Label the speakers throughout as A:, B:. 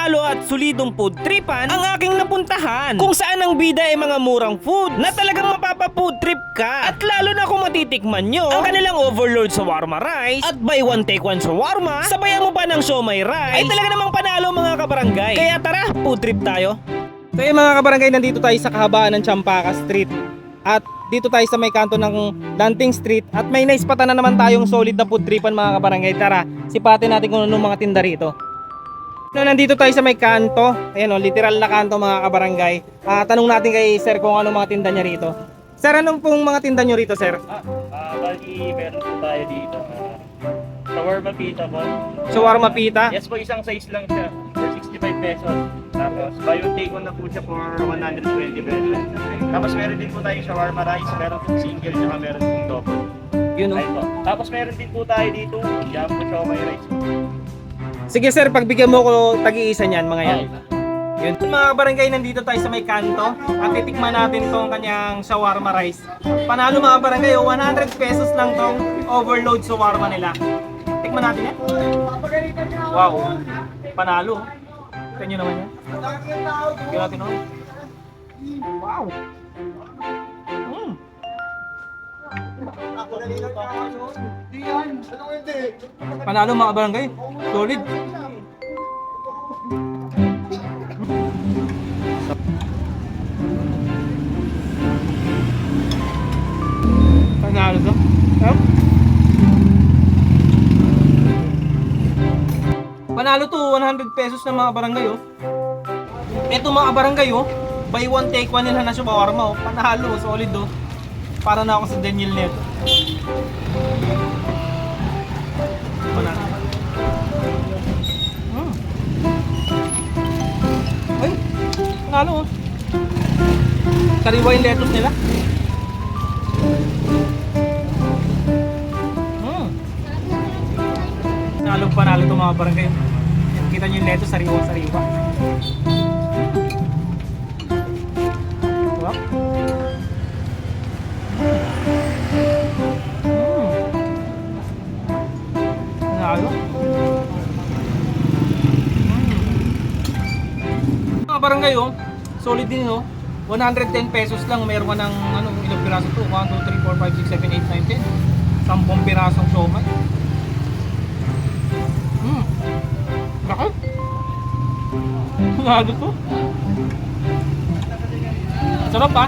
A: panalo at solidong food tripan ang aking napuntahan, kung saan ang bida ay mga murang food na talagang mapapa-food trip ka. At lalo na kung matitikman nyo ang kanilang overload shawarma rice at buy one take one shawarma, sabayan mo pa ng siomai rice, ay talaga namang panalo mga kabarangay. Kaya tara, food trip tayo. So yung mga kabarangay, nandito tayo sa kahabaan ng Champaka Street at dito tayo sa may kanto ng Lanting Street at may naispatan na naman tayong solid na food tripan mga kabarangay. Tara, sipatin natin kung ano mga tinda rito. No, nandito tayo sa may kanto, ayan o, literal na kanto mga kabarangay. Tanong natin kay sir kung ano mga tinda niya rito. Sir, anong pong mga tinda nyo rito, sir?
B: Bali, meron po tayo dito. Shawarma pita po.
A: Shawarma pita?
B: Yes po, isang size lang siya. For 65 pesos. Tapos, buy one take one na po siya for 120 pesos. Tapos, meron din po tayong shawarma rice. Meron po single, saka meron po double.
A: Yun o.
B: Ayun po. Tapos, meron din po tayo dito. Jumbo siomai rice.
A: Sige sir, pagbigyan mo ko tagi-isa niyan mga yan.
B: Okay.
A: Yun. Mga barangay, nandito tayo sa may kanto at titikman natin tong kanyang shawarma rice. Panalo mga barangay, 100 pesos lang tong overload shawarma nila. Tikman natin yan. Wow, panalo. Tignan nyo naman yan. Tignan natin o. Wow. Panalo mga barangay, solid. Panalo to. Panalo to, 100 pesos na mga barangay oh. Ito mga barangay oh, buy one take one nila na shawarma oh. Panalo, solid oh. Para na ako sa Daniel Neto. Panalo. Ay, panalo oh. Kariwa yung lettuce nila. Panalo to mga barangay. Kita nyo yung lettuce, sariwa-sariwa. Diba? Panalo. Mga barangay oh, solid din oh. 110 pesos lang, meron ka ng ilang piraso to? 1, 2, 3, 4, 5, 6, 7, 8, 9, 10. 10 pirasong siomai. Laki. Lado to. Sarap pa.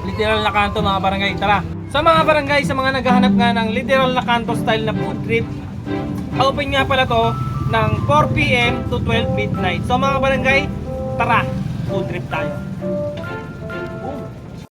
A: Literal na kanto mga barangay. Tara. Sa mga barangay, sa mga naghahanap nga ng literal na kanto style na food trip, open nga pala to ng 4 PM to 12 midnight. So mga barangay, tara, food trip tayo.